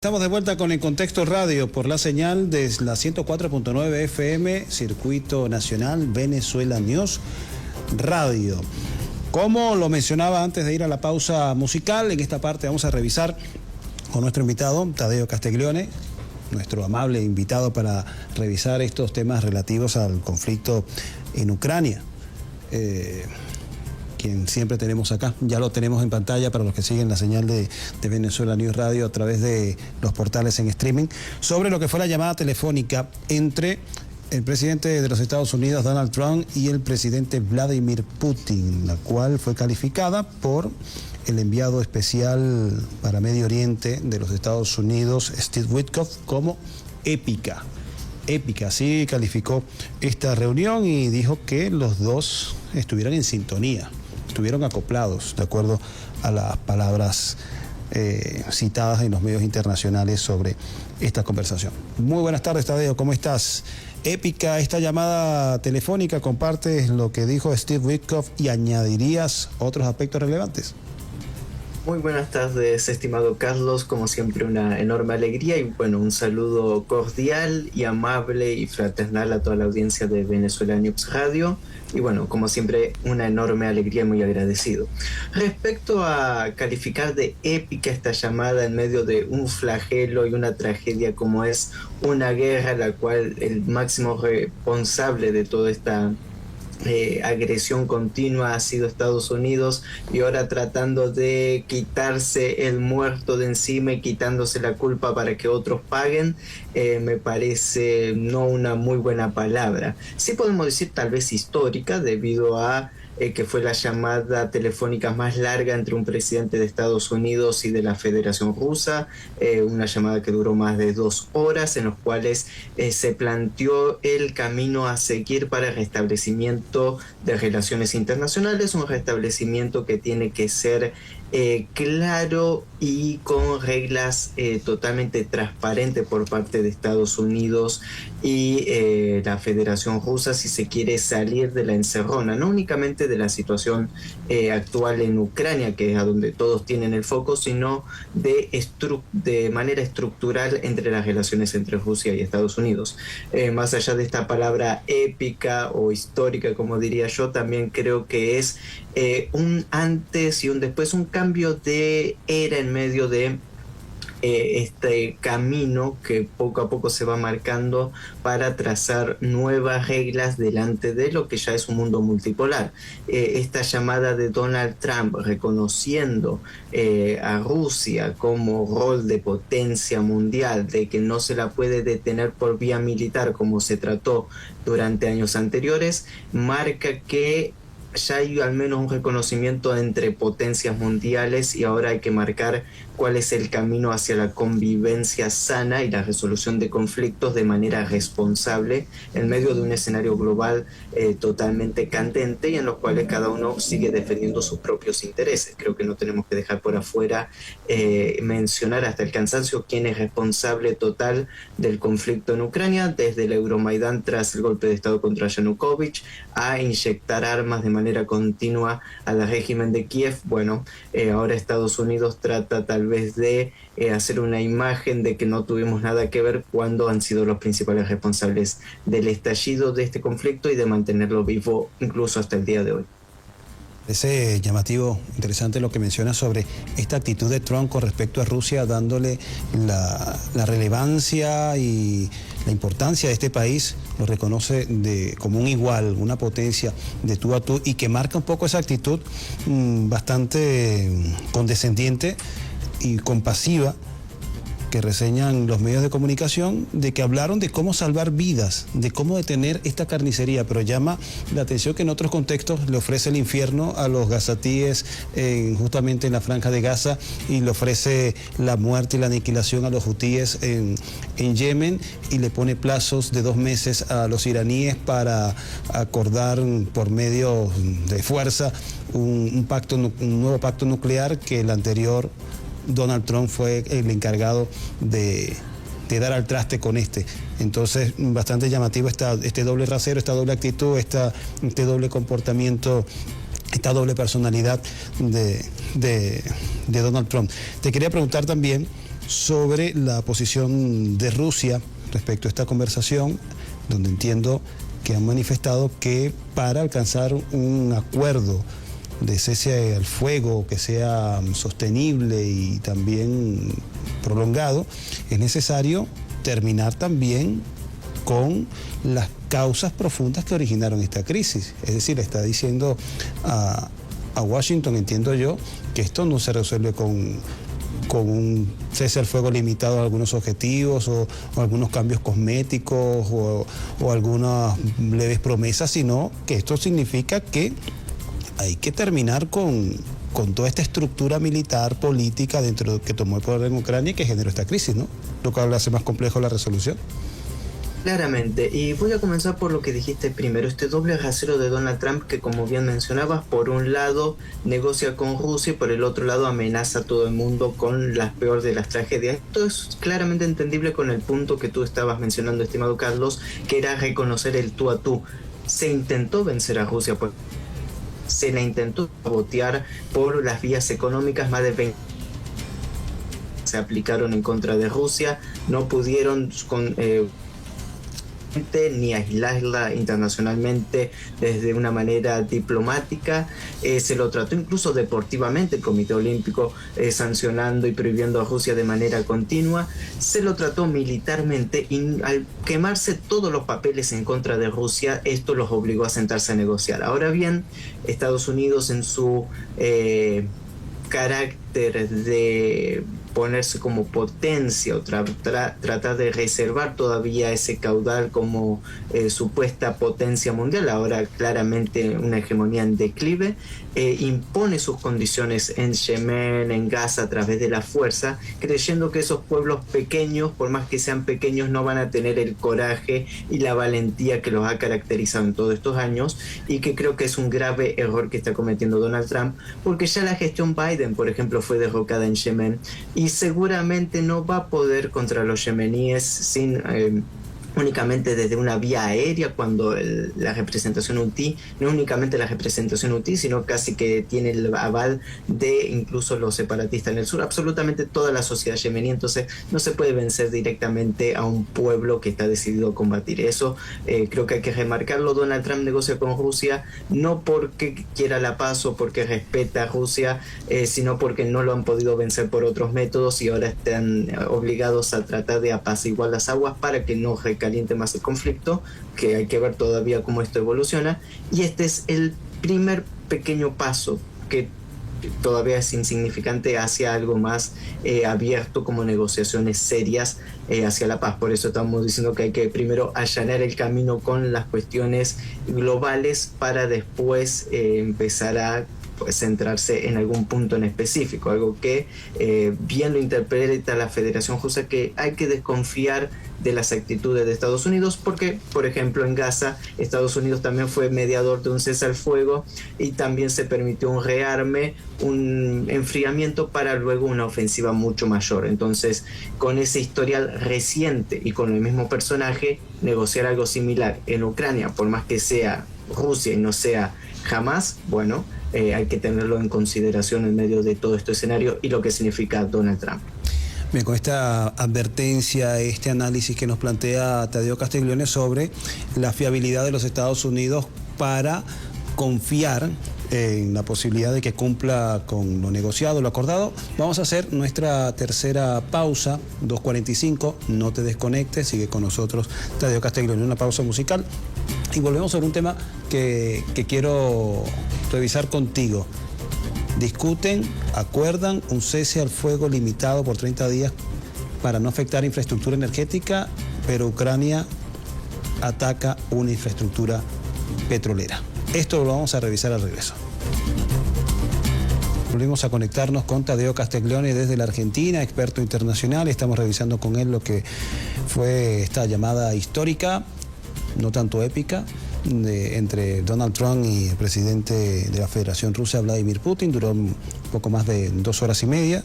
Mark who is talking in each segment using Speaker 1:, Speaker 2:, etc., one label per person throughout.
Speaker 1: Estamos de vuelta con El Contexto Radio por la señal de la 104.9 FM, Circuito Nacional Venezuela News Radio. Como lo mencionaba antes de ir a la pausa musical, en esta parte vamos a revisar con nuestro invitado, Tadeo Castiglione, nuestro amable invitado para revisar estos temas relativos al conflicto en Ucrania. Quien siempre tenemos acá, ya lo tenemos en pantalla para los que siguen la señal de Venezuela News Radio a través de los portales en streaming, sobre lo que fue la llamada telefónica entre el presidente de los Estados Unidos, Donald Trump, y el presidente Vladimir Putin, la cual fue calificada por el enviado especial para Medio Oriente de los Estados Unidos, Steve Witkoff, como épica. Épica, así calificó esta reunión y dijo que los dos estuvieran en sintonía, estuvieron acoplados, de acuerdo a las palabras citadas en los medios internacionales sobre esta conversación. Muy buenas tardes, Tadeo, ¿cómo estás? Épica esta llamada telefónica, ¿compartes lo que dijo Steve Witkoff y añadirías otros aspectos relevantes?
Speaker 2: Muy buenas tardes, estimado Carlos, como siempre una enorme alegría y bueno, un saludo cordial y amable y fraternal a toda la audiencia de Venezuela News Radio y bueno, como siempre una enorme alegría y muy agradecido. Respecto a calificar de épica esta llamada en medio de un flagelo y una tragedia como es una guerra, la cual el máximo responsable de toda esta agresión continua ha sido Estados Unidos y ahora tratando de quitarse el muerto de encima y quitándose la culpa para que otros paguen, me parece no una muy buena palabra. Sí podemos decir tal vez histórica debido a que fue la llamada telefónica más larga entre un presidente de Estados Unidos y de la Federación Rusa, una llamada que duró más de 2 horas, en los cuales se planteó el camino a seguir para el restablecimiento de relaciones internacionales, un restablecimiento que tiene que ser claro y con reglas totalmente transparentes por parte de Estados Unidos y la Federación Rusa si se quiere salir de la encerrona, no únicamente de la situación actual en Ucrania, que es a donde todos tienen el foco, sino de manera estructural entre las relaciones entre Rusia y Estados Unidos. Más allá de esta palabra épica o histórica, como diría yo, también creo que es un antes y un después, un cambio de era en medio de este camino que poco a poco se va marcando para trazar nuevas reglas delante de lo que ya es un mundo multipolar. Esta llamada de Donald Trump reconociendo a Rusia como rol de potencia mundial, de que no se la puede detener por vía militar como se trató durante años anteriores, marca que ya hay al menos un reconocimiento entre potencias mundiales y ahora hay que marcar cuál es el camino hacia la convivencia sana y la resolución de conflictos de manera responsable en medio de un escenario global totalmente candente y en los cuales cada uno sigue defendiendo sus propios intereses. Creo que no tenemos que dejar por afuera mencionar hasta el cansancio quién es responsable total del conflicto en Ucrania, desde el Euromaidán tras el golpe de Estado contra Yanukovych a inyectar armas de manera continua al régimen de Kiev. Bueno, ahora Estados Unidos trata tal vez de hacer una imagen de que no tuvimos nada que ver cuando han sido los principales responsables del estallido de este conflicto y de mantenerlo vivo incluso hasta el día de hoy.
Speaker 1: Es llamativo, interesante lo que menciona sobre esta actitud de Trump con respecto a Rusia, dándole la relevancia y la importancia de este país, lo reconoce como un igual, una potencia de tú a tú, y que marca un poco esa actitud bastante condescendiente y compasiva que reseñan los medios de comunicación, de que hablaron de cómo salvar vidas, de cómo detener esta carnicería, pero llama la atención que en otros contextos le ofrece el infierno a los gazatíes justamente en la franja de Gaza, y le ofrece la muerte y la aniquilación a los hutíes en Yemen, y le pone plazos de 2 meses a los iraníes para acordar por medio de fuerza un nuevo pacto nuclear, que el anterior Donald Trump fue el encargado de dar al traste con este. Entonces, bastante llamativo este doble rasero, esta doble actitud, este doble comportamiento, esta doble personalidad de Donald Trump. Te quería preguntar también sobre la posición de Rusia respecto a esta conversación, donde entiendo que han manifestado que para alcanzar un acuerdo de cese al fuego que sea sostenible y también prolongado, es necesario terminar también con las causas profundas que originaron esta crisis. Es decir, está diciendo a Washington, entiendo yo, que esto no se resuelve con un cese al fuego limitado a algunos objetivos o algunos cambios cosméticos o algunas leves promesas, sino que esto significa que hay que terminar con toda esta estructura militar, política, dentro que tomó el poder en Ucrania y que generó esta crisis, ¿no? Lo cual hace más complejo la resolución.
Speaker 2: Claramente, y voy a comenzar por lo que dijiste primero, este doble rasero de Donald Trump que, como bien mencionabas, por un lado negocia con Rusia y por el otro lado amenaza a todo el mundo con las peores de las tragedias. Esto es claramente entendible con el punto que tú estabas mencionando, estimado Carlos, que era reconocer el tú a tú. Se intentó vencer a Rusia, pues se la intentó botear por las vías económicas, más de 20 se aplicaron en contra de Rusia, no pudieron ni aislarla internacionalmente desde una manera diplomática. Se lo trató incluso deportivamente, el Comité Olímpico sancionando y prohibiendo a Rusia de manera continua. Se lo trató militarmente y al quemarse todos los papeles en contra de Rusia, esto los obligó a sentarse a negociar. Ahora bien, Estados Unidos, en su carácter de ponerse como potencia o tratar de reservar todavía ese caudal como supuesta potencia mundial, ahora claramente una hegemonía en declive, impone sus condiciones en Yemen, en Gaza, a través de la fuerza, creyendo que esos pueblos pequeños, por más que sean pequeños, no van a tener el coraje y la valentía que los ha caracterizado en todos estos años, y que creo que es un grave error que está cometiendo Donald Trump, porque ya la gestión Biden, por ejemplo, fue derrocada en Yemen, y seguramente no va a poder contra los yemeníes sin únicamente desde una vía aérea, cuando la representación Houthi, no únicamente la representación Houthi, sino casi que tiene el aval de incluso los separatistas en el sur, absolutamente toda la sociedad yemení. Entonces no se puede vencer directamente a un pueblo que está decidido a combatir. Eso creo que hay que remarcarlo. Donald Trump negocia con Rusia no porque quiera la paz o porque respeta a Rusia, sino porque no lo han podido vencer por otros métodos y ahora están obligados a tratar de apaciguar las aguas para que no caliente más el conflicto, que hay que ver todavía cómo esto evoluciona. Y este es el primer pequeño paso que todavía es insignificante hacia algo más abierto, como negociaciones serias hacia la paz. Por eso estamos diciendo que hay que primero allanar el camino con las cuestiones globales para después empezar a centrarse en algún punto en específico, algo que bien lo interpreta la Federación Rusa, que hay que desconfiar de las actitudes de Estados Unidos, porque, por ejemplo, en Gaza, Estados Unidos también fue mediador de un cese al fuego y también se permitió un rearme, un enfriamiento para luego una ofensiva mucho mayor. Entonces, con ese historial reciente y con el mismo personaje, negociar algo similar en Ucrania, por más que sea Rusia y no sea Hamas, bueno, hay que tenerlo en consideración en medio de todo este escenario y lo que significa Donald Trump.
Speaker 1: Bien, con esta advertencia, este análisis que nos plantea Tadeo Castiglione sobre la fiabilidad de los Estados Unidos para confiar en la posibilidad de que cumpla con lo negociado, lo acordado, vamos a hacer nuestra tercera pausa, 2:45, no te desconectes, sigue con nosotros Tadeo Castiglione, una pausa musical y volvemos sobre un tema que quiero revisar contigo. Discuten, acuerdan un cese al fuego limitado por 30 días para no afectar infraestructura energética, pero Ucrania ataca una infraestructura petrolera. Esto lo vamos a revisar al regreso. Volvimos a conectarnos con Tadeo Castiglione desde la Argentina, experto internacional. Estamos revisando con él lo que fue esta llamada histórica, no tanto épica, entre Donald Trump y el presidente de la Federación Rusa, Vladimir Putin. Duró un poco más de 2 horas y media.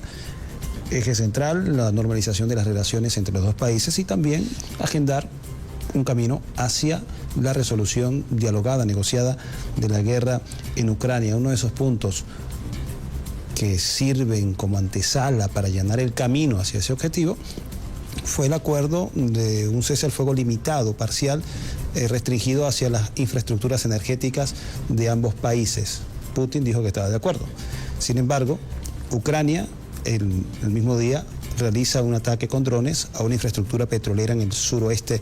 Speaker 1: Eje central, la normalización de las relaciones entre los dos países y también agendar un camino hacia la resolución dialogada, negociada de la guerra en Ucrania. Uno de esos puntos que sirven como antesala para allanar el camino hacia ese objetivo, fue el acuerdo de un cese al fuego limitado, parcial, restringido hacia las infraestructuras energéticas de ambos países. Putin dijo que estaba de acuerdo. Sin embargo, Ucrania el mismo día realiza un ataque con drones a una infraestructura petrolera en el suroeste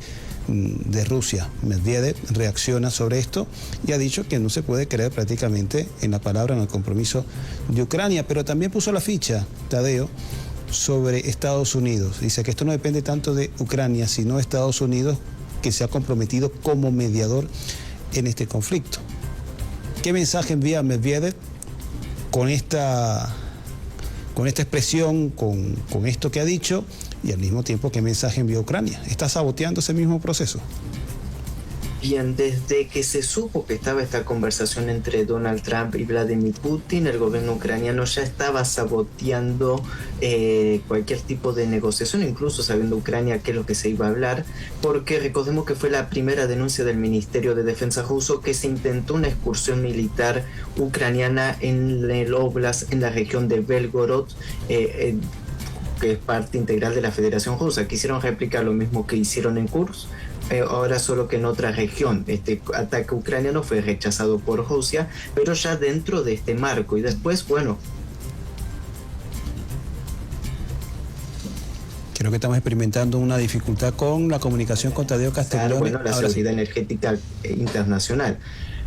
Speaker 1: de Rusia. Medvedev reacciona sobre esto y ha dicho que no se puede creer prácticamente en la palabra, en el compromiso de Ucrania, pero también puso la ficha, Tadeo, sobre Estados Unidos. Dice que esto no depende tanto de Ucrania, sino de Estados Unidos, que se ha comprometido como mediador en este conflicto. ¿Qué mensaje envía Medvedev con esta expresión, con esto que ha dicho, y al mismo tiempo qué mensaje envía Ucrania? ¿Está saboteando ese mismo proceso?
Speaker 2: Bien, desde que se supo que estaba esta conversación entre Donald Trump y Vladimir Putin, el gobierno ucraniano ya estaba saboteando cualquier tipo de negociación, incluso sabiendo Ucrania qué es lo que se iba a hablar, porque recordemos que fue la primera denuncia del Ministerio de Defensa ruso que se intentó una excursión militar ucraniana en el Oblast, en la región de Belgorod, que es parte integral de la Federación Rusa. Quisieron replicar lo mismo que hicieron en Kursk, ahora solo que en otra región. Este ataque ucraniano fue rechazado por Rusia, pero ya dentro de este marco. Y después, bueno,
Speaker 1: creo que estamos experimentando una dificultad con la comunicación con Tadeo Castiglione.
Speaker 2: Bueno, la seguridad energética internacional.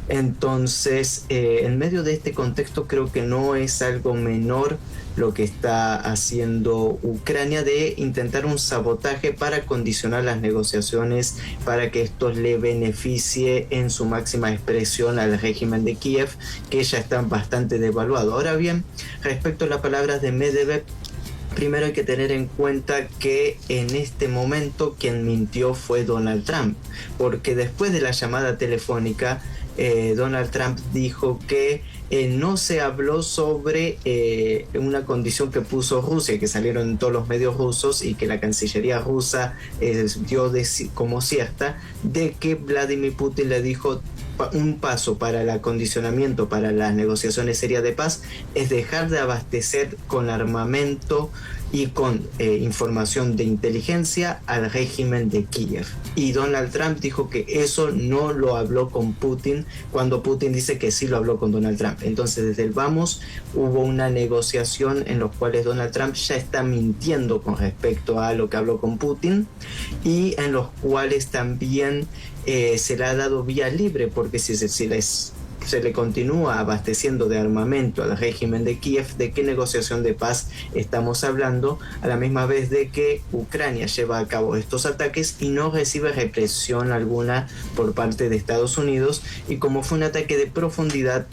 Speaker 2: Entonces, en medio de este contexto, creo que no es algo menor lo que está haciendo Ucrania de intentar un sabotaje para condicionar las negociaciones, para que esto le beneficie en su máxima expresión al régimen de Kiev, que ya está bastante devaluado. Ahora bien, respecto a las palabras de Medvedev, primero hay que tener en cuenta que en este momento quien mintió fue Donald Trump, porque después de la llamada telefónica, Donald Trump dijo que no se habló sobre una condición que puso Rusia, que salieron en todos los medios rusos y que la Cancillería rusa dio como cierta, de que Vladimir Putin le dijo: un paso para el acondicionamiento, para las negociaciones serias de paz, es dejar de abastecer con armamento y con información de inteligencia al régimen de Kiev. Y Donald Trump dijo que eso no lo habló con Putin, cuando Putin dice que sí lo habló con Donald Trump. Entonces, desde el vamos hubo una negociación en los cuales Donald Trump ya está mintiendo con respecto a lo que habló con Putin, y en los cuales también se le ha dado vía libre, porque si se le continúa abasteciendo de armamento al régimen de Kiev, ¿de qué negociación de paz estamos hablando? A la misma vez de que Ucrania lleva a cabo estos ataques y no recibe represión alguna por parte de Estados Unidos, y como fue un ataque de profundidad,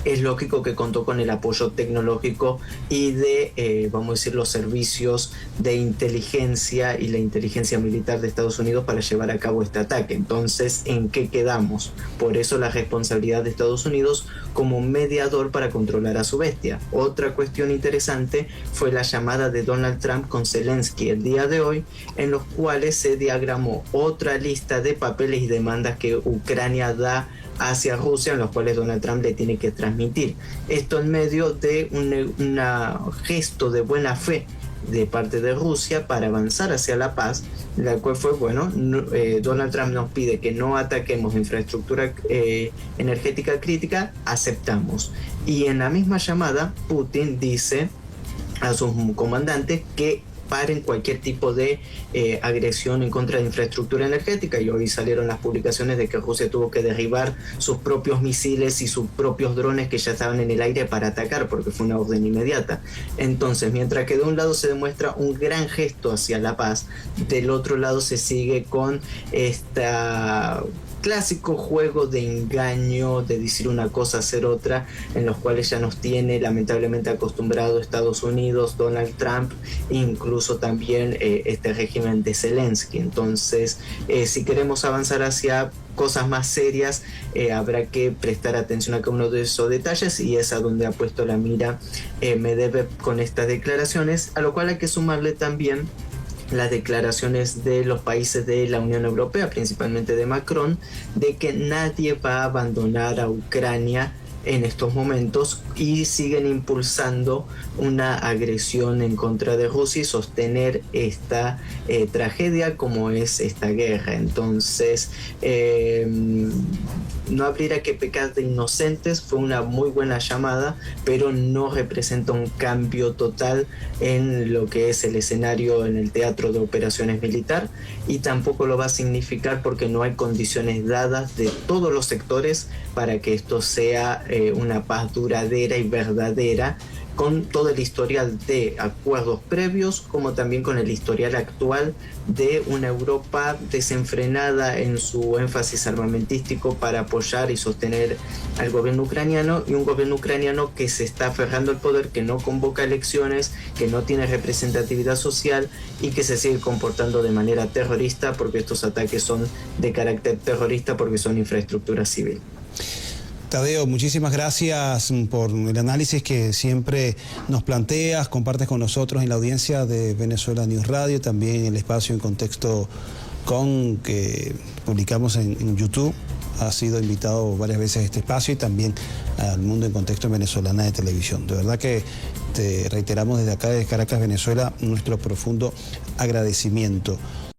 Speaker 2: es lógico que contó con el apoyo tecnológico y de, vamos a decir, los servicios de inteligencia y la inteligencia militar de Estados Unidos para llevar a cabo este ataque. Entonces, ¿en qué quedamos? Por eso la responsabilidad de Estados Unidos como mediador para controlar a su bestia. Otra cuestión interesante fue la llamada de Donald Trump con Zelensky el día de hoy, en los cuales se diagramó otra lista de papeles y demandas que Ucrania da hacia Rusia, en los cuales Donald Trump le tiene que transmitir. Esto en medio de un gesto de buena fe de parte de Rusia para avanzar hacia la paz, la cual fue, bueno, Donald Trump nos pide que no ataquemos infraestructura energética crítica, aceptamos. Y en la misma llamada, Putin dice a sus comandantes que paren cualquier tipo de agresión en contra de infraestructura energética, y hoy salieron las publicaciones de que Rusia tuvo que derribar sus propios misiles y sus propios drones que ya estaban en el aire para atacar, porque fue una orden inmediata. Entonces, mientras que de un lado se demuestra un gran gesto hacia la paz, del otro lado se sigue con esta clásico juego de engaño, de decir una cosa, hacer otra, en los cuales ya nos tiene lamentablemente acostumbrado Estados Unidos, Donald Trump, incluso también este régimen de Zelensky. Entonces, si queremos avanzar hacia cosas más serias, habrá que prestar atención a cada uno de esos detalles, y es a donde ha puesto la mira Medvedev con estas declaraciones, a lo cual hay que sumarle también las declaraciones de los países de la Unión Europea, principalmente de Macron, de que nadie va a abandonar a Ucrania en estos momentos y siguen impulsando una agresión en contra de Rusia y sostener esta tragedia como es esta guerra. Entonces, no habría que pecar de inocentes, fue una muy buena llamada, pero no representa un cambio total en lo que es el escenario en el teatro de operaciones militar, y tampoco lo va a significar porque no hay condiciones dadas de todos los sectores para que esto sea una paz duradera y verdadera, con todo el historial de acuerdos previos, como también con el historial actual de una Europa desenfrenada en su énfasis armamentístico para apoyar y sostener al gobierno ucraniano, y un gobierno ucraniano que se está aferrando al poder, que no convoca elecciones, que no tiene representatividad social y que se sigue comportando de manera terrorista, porque estos ataques son de carácter terrorista porque son infraestructura civil.
Speaker 1: Tadeo, muchísimas gracias por el análisis que siempre nos planteas, compartes con nosotros en la audiencia de Venezuela News Radio, también el espacio En Contexto Con que publicamos en YouTube. Ha sido invitado varias veces a este espacio y también al Mundo en Contexto Venezolana de Televisión. De verdad que te reiteramos desde acá, desde Caracas, Venezuela, nuestro profundo agradecimiento.